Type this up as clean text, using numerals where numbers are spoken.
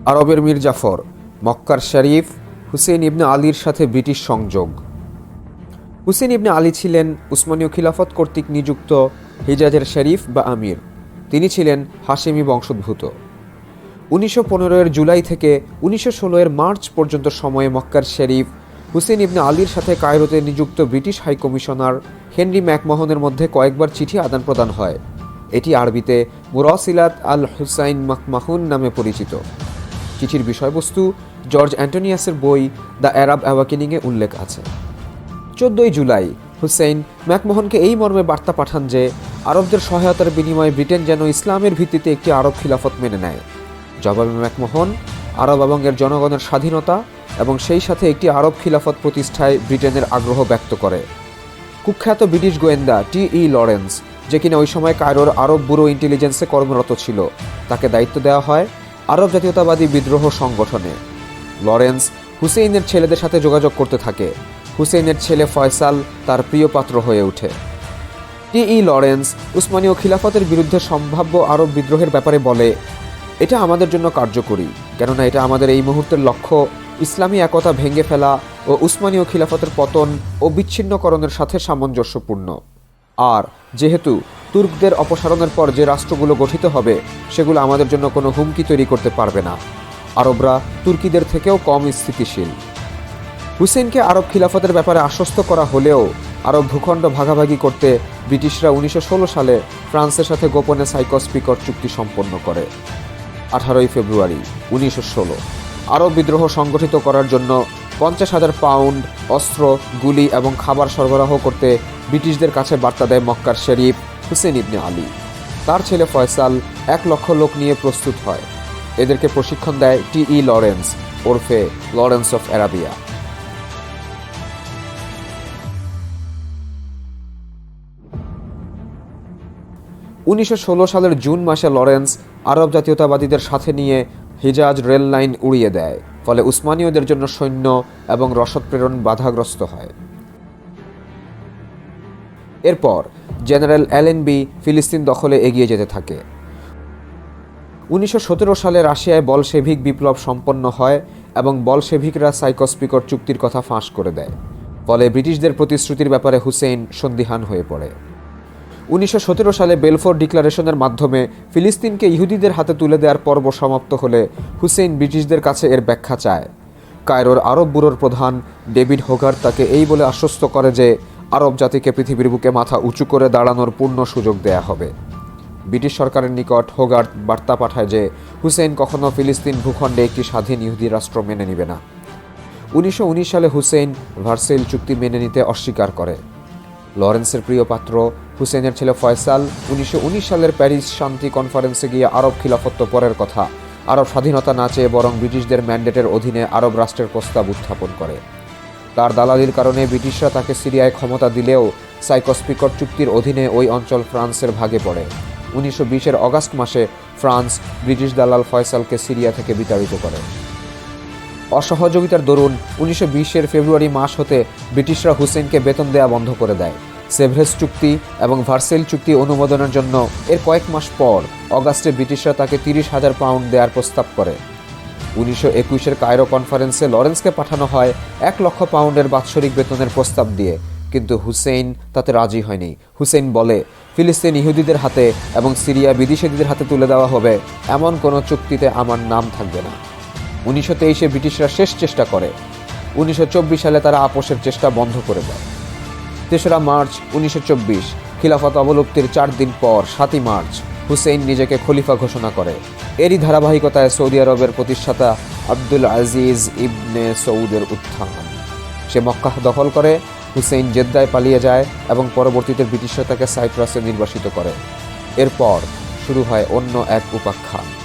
আরবের মীর জাফর, মক্কার শরীফ, হুসেইন ইবনে আলীর সাথে ব্রিটিশ সংযোগ। হুসেইন ইবনে আলী ছিলেন উসমানীয় খিলাফত কর্তৃক নিযুক্ত হিজাজের শরীফ বা আমির। তিনি ছিলেন হাশেমি বংশোদ্ভূত। 1915 জুলাই থেকে 1916 মার্চ পর্যন্ত সময়ে মক্কার শরীফ হুসেইন ইবনে আলীর সাথে কায়রোতে নিযুক্ত ব্রিটিশ হাই কমিশনার হেনরি ম্যাকমাহনের মধ্যে কয়েকবার চিঠি আদান প্রদান হয়। এটি আরবিতে মুরাসিলাত আল হুসাইন মাকমাহুন নামে পরিচিত। চিঠির বিষয়বস্তু জর্জ অ্যান্টোনিয়াসের বই দ্য আরব অ্যাওয়াকেনিংয়ে উল্লেখ আছে। 14 জুলাই হুসেইন ম্যাকমোহনকে এই মর্মে বার্তা পাঠান যে আরবদের সহায়তার বিনিময়ে ব্রিটেন যেন ইসলামের ভিত্তিতে একটি আরব খিলাফত মেনে নেয়। জবাবে ম্যাকমোহন আরব এবং এর জনগণের স্বাধীনতা এবং সেই সাথে একটি আরব খিলাফত প্রতিষ্ঠায় ব্রিটেনের আগ্রহ ব্যক্ত করে। কুখ্যাত ব্রিটিশ গোয়েন্দা টি.ই. লরেন্স, যে কিনা ওই সময় কায়রোর আরব ব্যুরো ইন্টেলিজেন্সে কর্মরত ছিল, তাকে দায়িত্ব দেওয়া হয় আরব জাতীয়তাবাদী বিদ্রোহ সংগঠনে। লরেন্স হুসেইনের ছেলেদের সাথে যোগাযোগ করতে থাকে। হুসেইনের ছেলে ফয়সাল তার প্রিয় পাত্র হয়ে ওঠে। টি.ই. লরেন্স উসমানীয় খিলাফতের বিরুদ্ধে সম্ভাব্য আরব বিদ্রোহের ব্যাপারে বলে, এটা আমাদের জন্য কার্যকরী, কেননা এটা আমাদের এই মুহূর্তের লক্ষ্য ইসলামী একতা ভেঙে ফেলা ও উসমানীয় খিলাফতের পতন ও বিচ্ছিন্নকরণের সাথে সামঞ্জস্যপূর্ণ। আর যেহেতু তুর্কদের অপসারণের পর যে রাষ্ট্রগুলো গঠিত হবে সেগুলো আমাদের জন্য কোনো হুমকি তৈরি করতে পারবে না। আরবরা তুর্কিদের থেকেও কম স্থিতিশীল। হুসেইনকে আরব খিলাফতের ব্যাপারে আশ্বস্ত করা হলেও আরব ভূখণ্ড ভাগাভাগি করতে ব্রিটিশরা 1916 সালে ফ্রান্সের সাথে গোপনে সাইকস-পিকট চুক্তি সম্পন্ন করে। 18 ফেব্রুয়ারি 1916 আরব বিদ্রোহ সংগঠিত করার জন্য 50,000 পাউন্ড অস্ত্র, গুলি এবং খাবার সরবরাহ করতে ব্রিটিশদের কাছে বার্তা দেয় মক্কার শরীফ হুসেইন ইবনে আলী। তার ছেলে ফয়সাল 1 লক্ষ লোক নিয়ে প্রস্তুত হয়। এদেরকে প্রশিক্ষণ দেয় টি.ই. লরেন্স ওরফে লরেন্স অফ আরাবিয়া। সালের জুন মাসে লরেন্স আরব জাতীয়তাবাদীদের সাথে নিয়ে হিজাজ রেল লাইন উড়িয়ে দেয়, ফলে উসমানীয়দের জন্য সৈন্য এবং রসদ প্রেরণ বাধাগ্রস্ত হয়। এরপর জেনারেল অ্যালেনবি ফিলিস্তিন দখলে এগিয়ে যেতে থাকে। 1917 সালে রাশিয়ায় বলশেভিক বিপ্লব সম্পন্ন হয় এবং বলশেভিকরা সাইকস-পিকট চুক্তির কথা ফাঁস করে দেয়, ফলে ব্রিটিশদের প্রতিশ্রুতির ব্যাপারে হুসেইন সন্দিহান হয়ে পড়ে। 1917 সালে বেলফোর ডিক্লারেশনের মাধ্যমে ফিলিস্তিনকে ইহুদিদের হাতে তুলে দেওয়ার পর্ব সমাপ্ত হলে হুসেইন ব্রিটিশদের কাছে এর ব্যাখ্যা চায়। কায়রোর আরব ব্যুরোর প্রধান ডেভিড হোগার্ট তাকে এই বলে আশ্বস্ত করে যে আরব জাতিকে পৃথিবীর বুকে মাথা উঁচু করে দাঁড়ানোর পূর্ণ সুযোগ দেয়া হবে। ব্রিটিশ সরকারের নিকট হোগার্ট বার্তা পাঠায় যে হুসেইন কখনো ফিলিস্তিন ভূখণ্ডে একটি স্বাধীন ইহুদি রাষ্ট্র মেনে নিবে না। 1919 সালে হুসেইন ভার্সেল চুক্তি মেনে নিতে অস্বীকার করে। লরেন্সের প্রিয় পাত্র হুসেইনের ছেলে ফয়সাল 1919 সালের প্যারিস শান্তি কনফারেন্সে গিয়ে আরব খিলাফত পরের কথা, আরব স্বাধীনতা না চেয়ে বরং ব্রিটিশদের ম্যান্ডেটের অধীনে আরব রাষ্ট্রের প্রস্তাব উত্থাপন করে। তার দালালির কারণে ব্রিটিশরা তাকে সিরিয়ায় ক্ষমতা দিলেও সাইকস-পিকট চুক্তির অধীনে ওই অঞ্চল ফ্রান্সের ভাগে পড়ে। 1920 অগাস্ট মাসে ফ্রান্স ব্রিটিশ দালাল ফয়সালকে সিরিয়া থেকে বিতাড়িত করে। অসহযোগিতার দরুন 1920 ফেব্রুয়ারি মাস হতে ব্রিটিশরা হুসেইনকে বেতন দেয়া বন্ধ করে দেয়। সেভরেস চুক্তি এবং ভার্সেল চুক্তি অনুমোদনের জন্য এর কয়েক মাস পর অগাস্টে ব্রিটিশরা তাকে 30,000 পাউন্ড দেওয়ার প্রস্তাব করে। 1921 কায়রো কনফারেন্সে লরেন্সকে পাঠানো হয় 1 লক্ষ পাউন্ডের বাৎসরিক বেতনের প্রস্তাব দিয়ে, কিন্তু হুসেইন তাতে রাজি হয়নি। হুসেইন বলে, ফিলিস্তিন ইহুদিদের হাতে এবং সিরিয়া বিদেশিদের হাতে তুলে দেওয়া হবে এমন কোনো চুক্তিতে আমার নাম থাকবে না। 1923 ব্রিটিশরা শেষ চেষ্টা করে। 1924 সালে তারা আপোষের চেষ্টা বন্ধ করে দেয়। 3 মার্চ 1924 খিলাফত অবলুপ্তির 4 দিন পর 7 মার্চ হুসেইন নিজেকে খলিফা ঘোষণা করে। এরই ধারাবাহিকতায় সৌদি আরবের প্রতিষ্ঠাতা আব্দুল আজিজ ইবনে সৌদের উত্থান। সে মক্কা দখল করে। হুসেইন জেদ্দায় পালিয়ে যায় এবং পরবর্তীতে ব্রিটিশরা তাকে সাইপ্রাসে নির্বাসিত করে। এরপর শুরু হয় অন্য এক উপাখ্যান।